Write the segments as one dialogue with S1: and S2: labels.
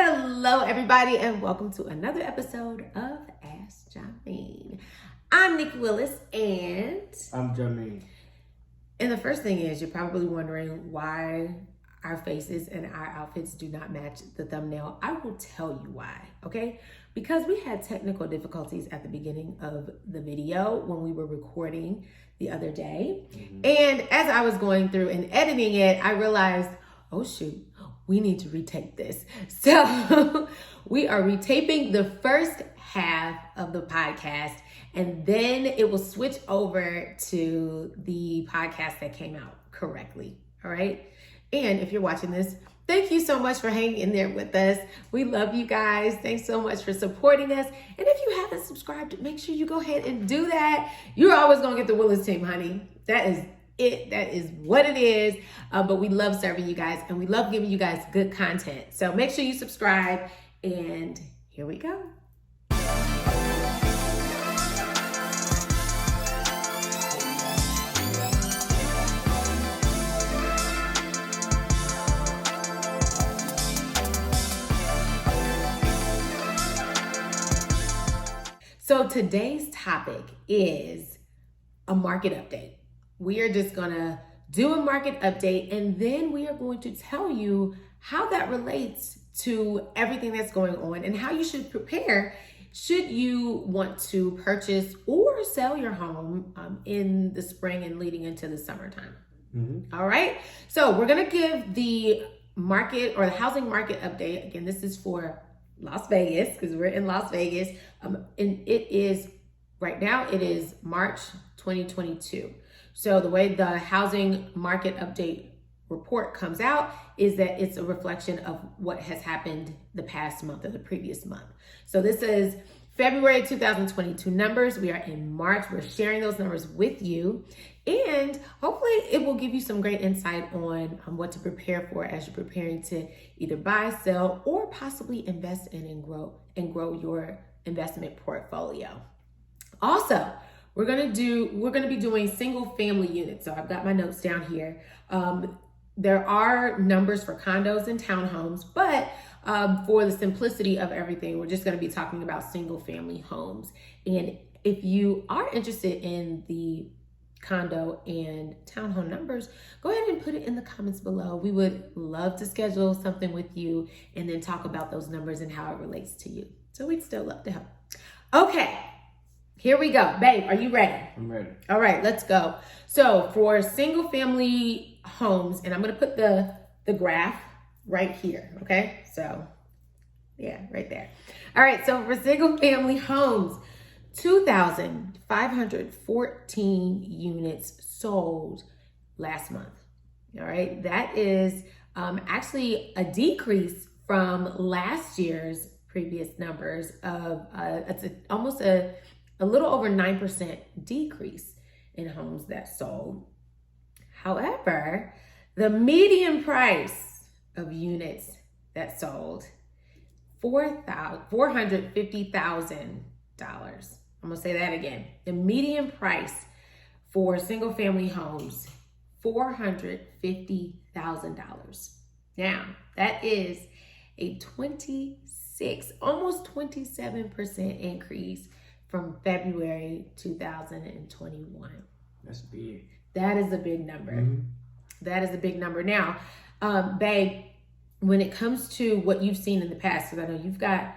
S1: Hello, everybody, and welcome to another episode of Ask Jameen. I'm Nicci Willis, and
S2: I'm Jameen.
S1: And the first thing is, you're probably wondering why our faces and our outfits do not match the thumbnail. I will tell you why, okay? Because we had technical difficulties at the beginning of the video when we were recording the other day. And as I was going through and editing it, I realized, oh shoot, we need to retake this. So we are retaping the first half of the podcast, and then it will switch over to the podcast that came out correctly. All right. And if you're watching this, thank you so much for hanging in there with us. We love you guys. Thanks so much for supporting us. And if you haven't subscribed, make sure you go ahead and do that. You're always going to get the Willis team, honey. That is it. That is what it is. But we love serving you guys, and we love giving you guys good content. So make sure you subscribe, and here we go. So today's topic is a market update. We are just gonna do a market update, and then we are going to tell you how that relates to everything that's going on and how you should prepare should you want to purchase or sell your home in the spring and leading into the summertime. All right, so we're gonna give the market or the housing market update. Again, this is for Las Vegas, because we're in Las Vegas, and it is right now, it is March 2022. So the way the housing market update report comes out is that it's a reflection of what has happened the past month or the previous month. So this is February 2022 numbers. We are in March. We're sharing those numbers with you, and hopefully it will give you some great insight on what to prepare for as you're preparing to either buy, sell, or possibly invest in and grow your investment portfolio. Also, we're gonna be doing single family units. So I've got my notes down here. There are numbers for condos and townhomes, but for the simplicity of everything, we're just gonna be talking about single family homes. And if you are interested in the condo and townhome numbers, go ahead and put it in the comments below. We would love to schedule something with you and then talk about those numbers and how it relates to you. So we'd still love to help. Okay, here we go. Babe, are you ready?
S2: I'm ready.
S1: All right, let's go. So for single family homes, and I'm gonna put the graph right here, okay? So yeah, right there. All right, so for single family homes, 2,514 units sold last month. All right, that is actually a decrease from last year's previous numbers of it's almost a little over 9% decrease in homes that sold. However, the median price of units that sold, $450,000. I'm gonna say that again. The median price for single family homes, $450,000. Now, that is a almost 27% increase from February 2021.
S2: That's big.
S1: That is a big number. That is a big number. Now, babe, when it comes to what you've seen in the past, because I know you've got,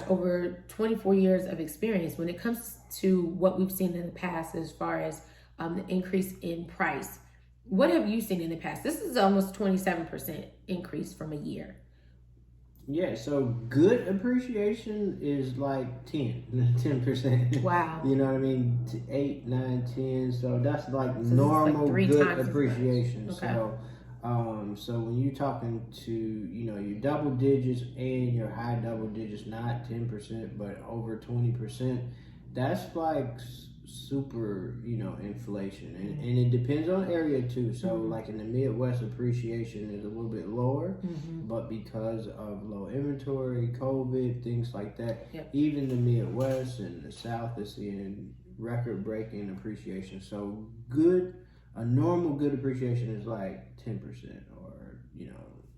S1: over 24 years of experience. When it comes to what we've seen in the past, as far as the increase in price, what have you seen in the past? This is almost 27% increase from a year.
S2: Yeah, so good appreciation is like 10%.
S1: Wow.
S2: You know what I mean? 8, 9, 10. So that's like normal like good appreciation.
S1: Okay.
S2: So when you're talking to, your double digits and your high double digits, not 10%, but over 20%, that's like super, inflation. And it depends on area too. So like in the Midwest, appreciation is a little bit lower, but because of low inventory, COVID, things like that, even the Midwest and the South is seeing record-breaking appreciation. So a normal good appreciation is like 10% or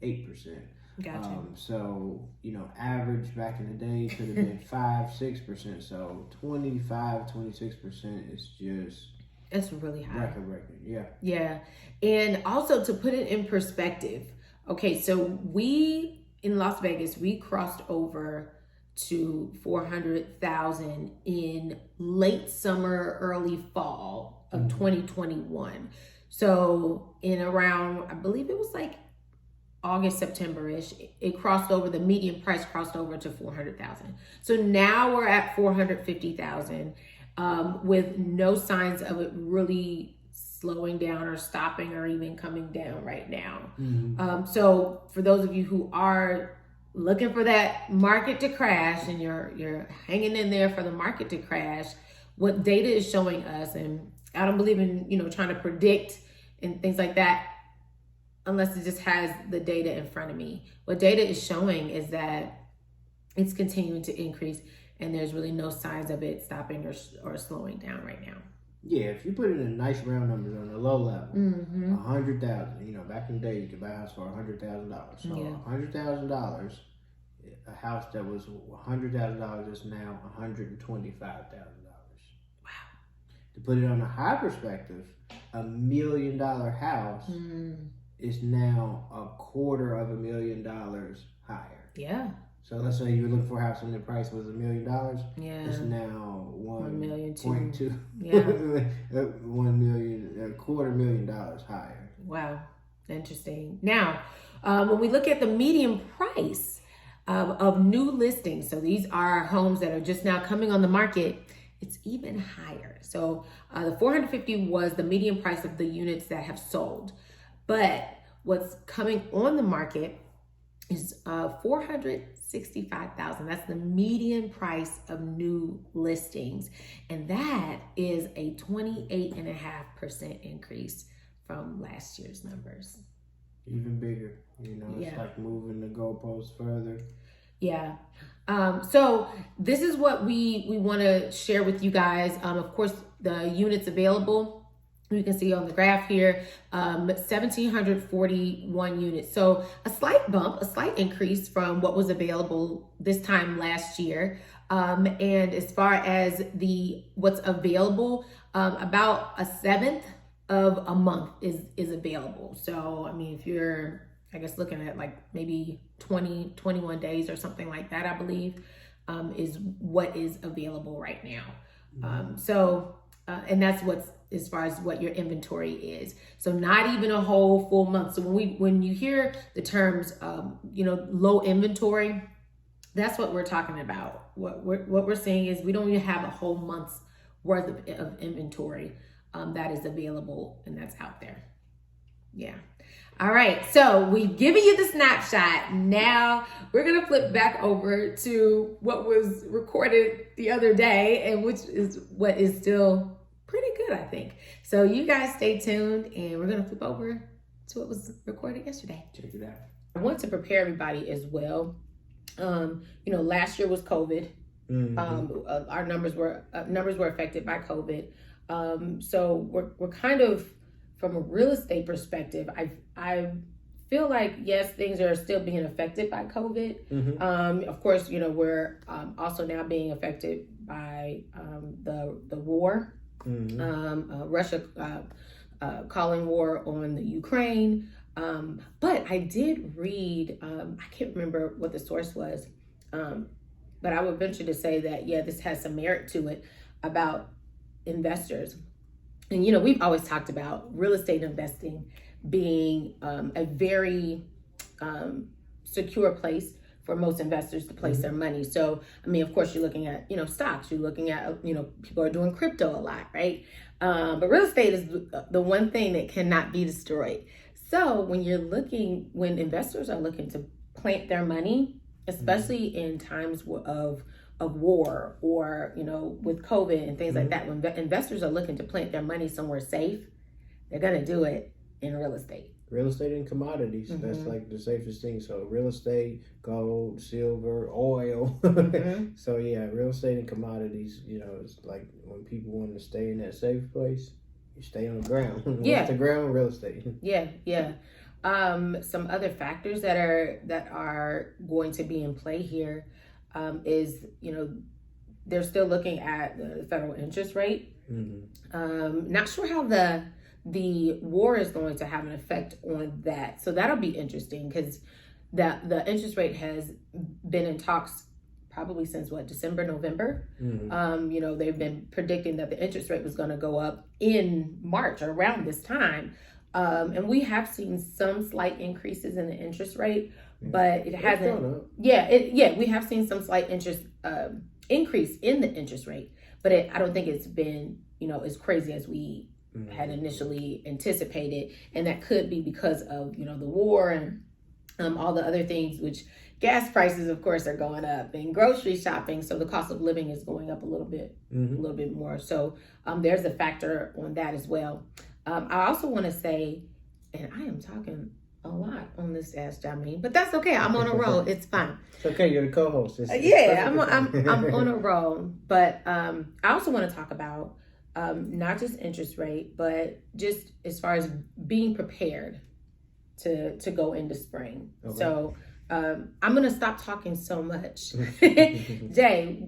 S2: 8%.
S1: Gotcha.
S2: So, average back in the day could have been 5-6%. So 25-26% is just
S1: It's really high.
S2: record. Yeah.
S1: Yeah. And also to put it in perspective, okay, so we in Las Vegas, we crossed over to 400,000 in late summer, early fall of 2021. So in around, I believe it was like August, September-ish, it crossed over, the median price crossed over to 400,000. So now we're at 450,000 with no signs of it really slowing down or stopping or even coming down right now. So for those of you who are looking for that market to crash and you're hanging in there for the market to crash, what data is showing us, and I don't believe in, trying to predict and things like that, unless it just has the data in front of me. What data is showing is that it's continuing to increase and there's really no signs of it stopping or slowing down right now.
S2: Yeah, if you put it in nice round numbers on the low level, 100,000. Back in the day, you could buy a house for $100,000. So $100,000, a house that was $100,000 is now $125,000.
S1: Wow.
S2: To put it on a high perspective, $1 million house is now $250,000 higher.
S1: Yeah.
S2: So let's say you were looking for a house and the price was $1 million.
S1: Yeah.
S2: It's now $1.2.
S1: Yeah.
S2: $250,000 higher.
S1: Wow. Interesting. Now, when we look at the median price of new listings, so these are homes that are just now coming on the market, it's even higher. So the 450 was the median price of the units that have sold. But what's coming on the market is 465,000. That's the median price of new listings. And that is a 28.5% increase from last year's numbers.
S2: Even bigger, it's like moving the goalposts further.
S1: Yeah. So this is what we want to share with you guys. Of course, the units available, you can see on the graph here, 1,741 units. So a slight bump, a slight increase from what was available this time last year. And as far as what's available, about a seventh of a month is available. So, I mean, if you're, I guess, looking at like maybe 20, 21 days or something like that, I believe, is what is available right now. And that's what's, as far as what your inventory is. So not even a whole full month. So when you hear the terms, low inventory, that's what we're talking about. What we're saying is we don't even have a whole month's worth of inventory that is available and that's out there. Yeah. All right. So we've given you the snapshot. Now we're going to flip back over to what was recorded the other day, and which is what is still pretty good, I think. So you guys stay tuned and we're going to flip over to what was recorded yesterday.
S2: Check it out.
S1: I want to prepare everybody as well. Last year was COVID. Our numbers were affected by COVID. So we're kind of, from a real estate perspective, I feel like, yes, things are still being affected by COVID. Of course, we're also now being affected by the war. Russia calling war on the Ukraine. But I did read, I can't remember what the source was, but I would venture to say that, this has some merit to it about investors. And, we've always talked about real estate investing being a very secure place for most investors to place their money. So, I mean, of course, you're looking at, stocks, you're looking at, people are doing crypto a lot, right? But real estate is the one thing that cannot be destroyed. So when investors are looking to plant their money, especially in times of war or, with COVID and things like that, when investors are looking to plant their money somewhere safe, they're going to do it in real estate.
S2: Real estate and commodities. That's like the safest thing. So real estate, gold, silver, oil. So yeah, real estate and commodities, it's like when people want to stay in that safe place, you stay on the ground.
S1: Yeah.
S2: Off the ground, real estate.
S1: Yeah. Some other factors that are going to be in play here is, they're still looking at the federal interest rate. Not sure how the war is going to have an effect on that. So that'll be interesting because the interest rate has been in talks probably since December, November. They've been predicting that the interest rate was going to go up in March or around this time. And we have seen some slight increases in the interest rate, but it hasn't. We have seen some slight increase in the interest rate, but I don't think it's been, as crazy as we had initially anticipated. And that could be because of, the war and all the other things, which gas prices, of course, are going up, and grocery shopping. So the cost of living is going up a little bit more. So there's a factor on that as well. I also want to say, and I am talking a lot on this Ask Jameen, but that's okay. I'm on a roll. It's fine.
S2: It's okay. You're the co-host.
S1: I'm on a roll. But I also want to talk about not just interest rate, but just as far as being prepared to go into spring. Okay. So I'm going to stop talking so much. Jay,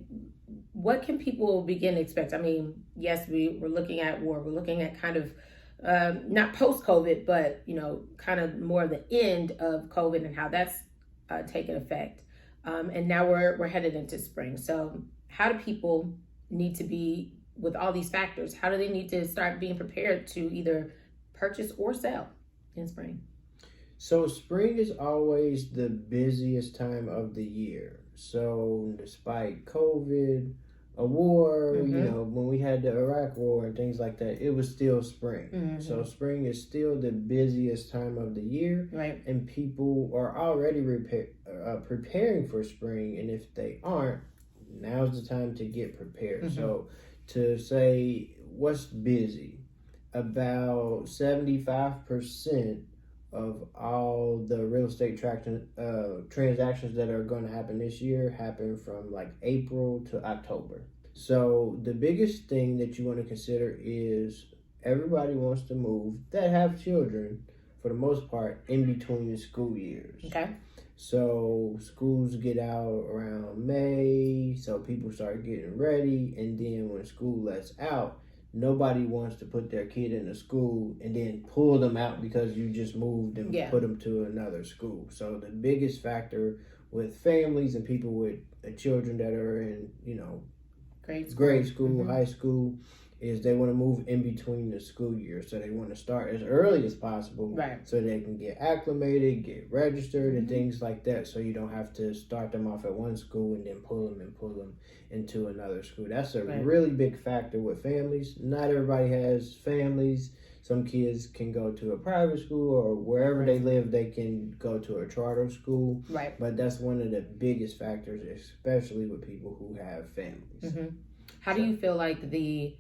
S1: what can people begin to expect? I mean, yes, we're looking at war. We're looking at kind of not post-COVID, but, kind of more the end of COVID and how that's taken effect. And now we're headed into spring. So how do people need to be with all these factors? How do they need to start being prepared to either purchase or sell in spring?
S2: So spring is always the busiest time of the year. So despite COVID, a war, when we had the Iraq war and things like that, it was still spring. So spring is still the busiest time of the year.
S1: Right.
S2: And people are already preparing for spring. And if they aren't, now's the time to get prepared. So to say what's busy, about 75% of all the real estate transactions that are going to happen this year happen from like April to October. So the biggest thing that you want to consider is everybody wants to move that have children, for the most part, in between the school years.
S1: Okay.
S2: So schools get out around May, so people start getting ready, and then when school lets out, nobody wants to put their kid in a school and then pull them out because you just moved and put them to another school. So the biggest factor with families and people with children that are in, grade school, high school, is they want to move in between the school years. So they want to start as early as possible, so they can get acclimated, get registered, and things like that. So you don't have to start them off at one school and then pull them into another school. That's a really big factor with families. Not everybody has families. Some kids can go to a private school, or wherever they live, they can go to a charter school.
S1: Right.
S2: But that's one of the biggest factors, especially with people who have families.
S1: How do you feel like the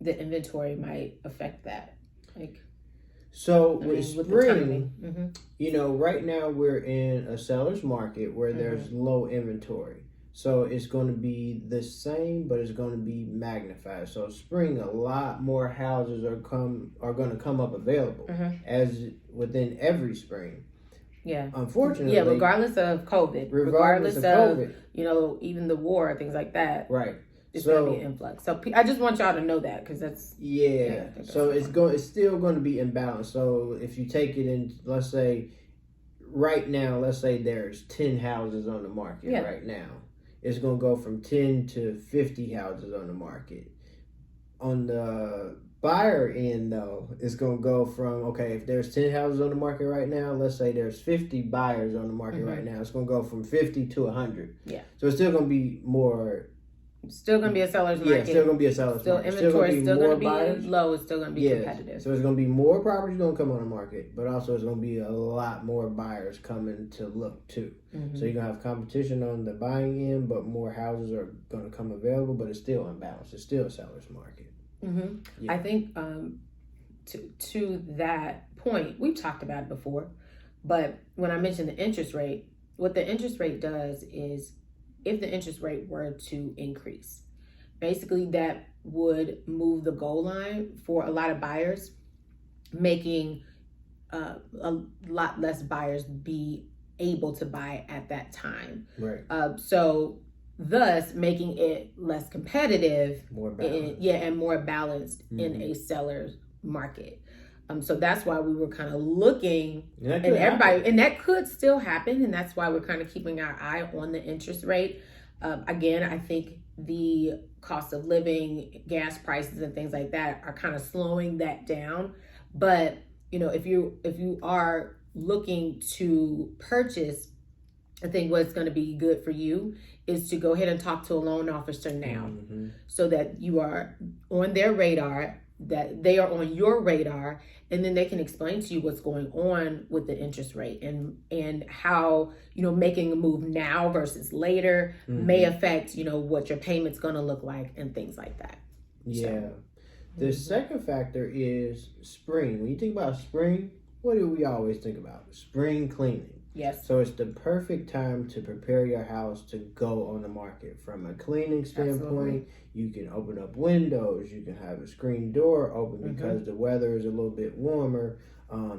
S1: inventory might affect that?
S2: With spring, right now we're in a seller's market where there's low inventory. So it's going to be the same, but it's going to be magnified. So spring, a lot more houses are going to come up available, as within every spring.
S1: Yeah.
S2: Unfortunately.
S1: Yeah, regardless of COVID. Regardless of COVID. Even the war, things like that.
S2: Right.
S1: It's going to be an influx. So I just want y'all to know that, because that's...
S2: Yeah. So it's still going to be imbalanced. So if you take it in, let's say, right now, there's 10 houses on the market right now. It's going to go from 10 to 50 houses on the market. On the buyer end, though, it's going to go from, if there's 10 houses on the market right now, let's say there's 50 buyers on the market right now. It's going to go from 50 to 100.
S1: Yeah.
S2: So it's still going to be more...
S1: Still going to be a seller's market.
S2: Yeah, still going to be a seller's market.
S1: Inventory still going to be low. It's still going to be competitive.
S2: So it's going to be more properties going to come on the market, but also it's going to be a lot more buyers coming to look too. So you're going to have competition on the buying end, but more houses are going to come available, but it's still unbalanced. It's still a seller's market. Yeah.
S1: I think to that point, we've talked about it before, but when I mentioned the interest rate, what the interest rate does is, if the interest rate were to increase, basically that would move the goal line for a lot of buyers, making a lot less buyers be able to buy at that time.
S2: Right.
S1: So thus making it less competitive,
S2: More balanced.
S1: and more balanced in a seller's market. So that's why we were kind of looking, and that could still happen, and that's why we're kind of keeping our eye on the interest rate. Again, I think the cost of living, gas prices, and things like that are kind of slowing that down. But if you are looking to purchase, I think what's going to be good for you is to go ahead and talk to a loan officer now, so that you are on their radar, that they are on your radar, and then they can explain to you what's going on with the interest rate and how, making a move now versus later may affect, what your payment's going to look like and things like that.
S2: Yeah. So, the second factor is spring. When you think about spring, what do we always think about? Spring cleaning.
S1: Yes.
S2: So it's the perfect time to prepare your house to go on the market. From a cleaning standpoint, absolutely. You can open up windows. You can have a screen door open because the weather is a little bit warmer.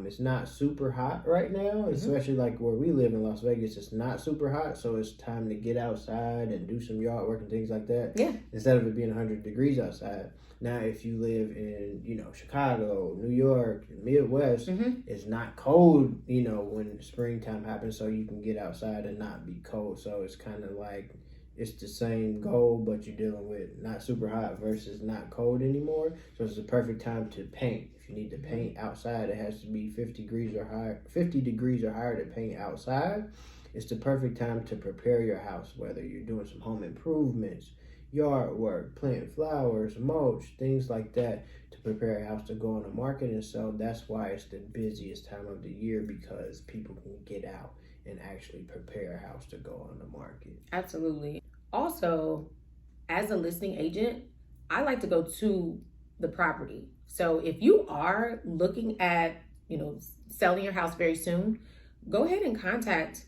S2: It's not super hot right now, especially like where we live in Las Vegas. It's not super hot, so it's time to get outside and do some yard work and things like that.
S1: Yeah.
S2: Instead of it being 100 degrees outside. Now, if you live in, Chicago, New York, Midwest, it's not cold, when springtime happens, so you can get outside and not be cold. So it's kind of like it's the same goal, but you're dealing with not super hot versus not cold anymore. So it's the perfect time to paint. If you need to paint outside, it has to be 50 degrees or higher to paint outside. It's the perfect time to prepare your house, whether you're doing some home improvements, yard work, plant flowers, mulch, things like that, to prepare a house to go on the market. And so that's why it's the busiest time of the year, because people can get out and actually prepare a house to go on the market.
S1: Absolutely. Also, as a listing agent, I like to go to the property. So if you are looking at, selling your house very soon, go ahead and contact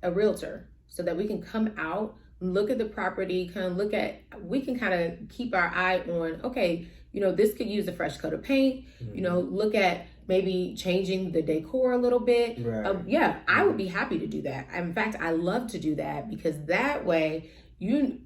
S1: a realtor so that we can come out, look at the property, we can kind of keep our eye on, okay, this could use a fresh coat of paint, look at maybe changing the decor a little bit. Right. I would be happy to do that. In fact, I love to do that, because that way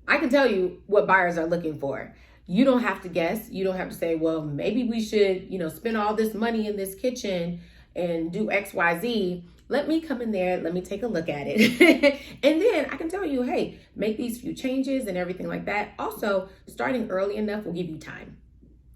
S1: I can tell you what buyers are looking for. You don't have to guess. You don't have to say, well, maybe we should, spend all this money in this kitchen and do X, Y, Z. Let me come in there, let me take a look at it. And then I can tell you, hey, make these few changes and everything like that. Also, starting early enough will give you time.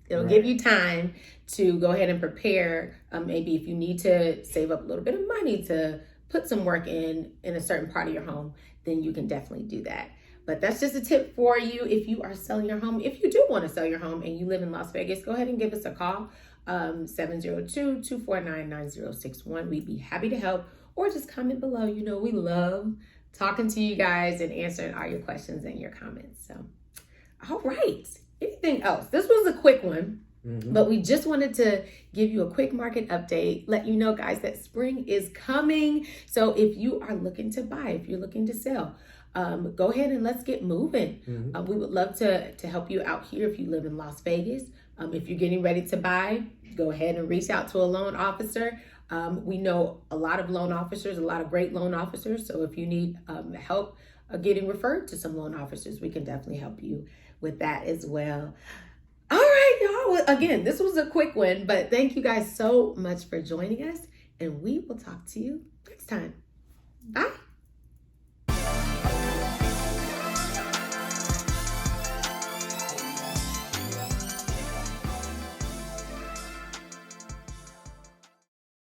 S1: It'll give you time to go ahead and prepare. Maybe if you need to save up a little bit of money to put some work in a certain part of your home, then you can definitely do that. But that's just a tip for you if you are selling your home. If you do want to sell your home and you live in Las Vegas, go ahead and give us a call. 702-249-9061. We'd be happy to help, or just comment below. We love talking to you guys and answering all your questions and your comments. So, all right. Anything else? This was a quick one, but we just wanted to give you a quick market update, let you know, guys, that spring is coming. So if you are looking to buy, if you're looking to sell, go ahead and let's get moving. We would love to help you out here if you live in Las Vegas. If you're getting ready to buy, go ahead and reach out to a loan officer. We know a lot of loan officers, a lot of great loan officers. So if you need help getting referred to some loan officers, we can definitely help you with that as well. All right, y'all. Again, this was a quick one, but thank you guys so much for joining us, and we will talk to you next time. Bye.